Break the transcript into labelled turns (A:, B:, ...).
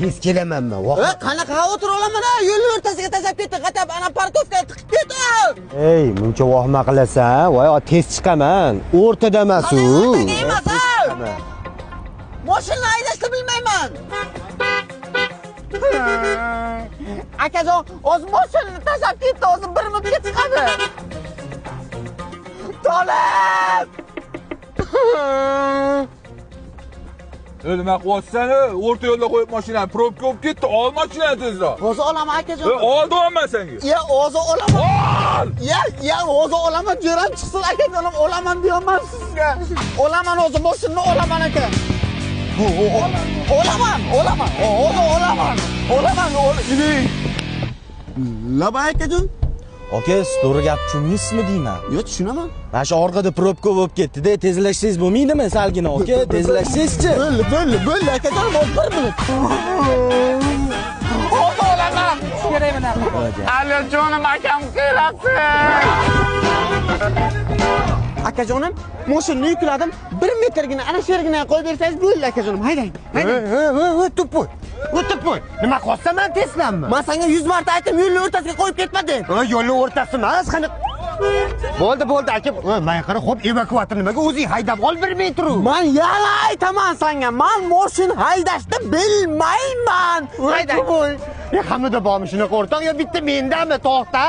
A: tez kelamanmi?
B: Qanaqa o'tira olaman? Yo'l o'rtasiga tashlab ketdi. Qatab ana parkovkaga tiqib ketdi.
A: Ey, muncha vahma qilasan. Voy, tez chiqaman. O'rtada emas-u.
B: O'rtaga emas. Mashina haydashni bilmayman. Akajon, o'z mashinani tashlab ketdi, o'zi 1 minutga chiqadi. Tolib!
C: Nima qilyapsan? O'rta yo'lda qo'yib mashinani, probka olib ketdi. Ol mashinani tezroq.
B: O'zi olaman akajon.
C: Oldim senga.
B: Ya, o'zi olaman. Ya, o'zi olaman, jo'ram chiqsin akajonim, olaman deyapman sizga. Olaman o'zi mashinani olaman aka. Olaman. Laba akajon.
D: Aka, to'g'ri gap tushundingizmi deyman?
B: Yo'q, tushunaman.
D: Mana shu orqada probka bo'lib ketdi-da, tezlashsangiz bo'lmaydimi salgina, aka? Tezlashsangizchi.
B: Bo'ldi akajonim, 1 minut. Olaman. Kerak bunaqa. Alijonim akam kelapti. Akajonim, mashinani yukladim. 1 metrgina ana shu yergina qo'yib bersangiz bo'ldi akajonim. Haydang.
A: O'tib qo'y. Nima qilyapsan, tezlanmi?
B: Men senga 100 marta aytdim, yo'lning o'rtasiga qo'yib ketma deb.
A: Yo'lning o'rtasi emas, qani. Bo'ldi aka. Men qara, xo'p, evakuator nimaga o'zing haydab ol 1 metr.
B: Men yana aytaman senga, men mashina haydashni bilmayman. Haydang.
A: Hamida bormi shunaqa o'rtoq, yo bitta mendami, to'xta.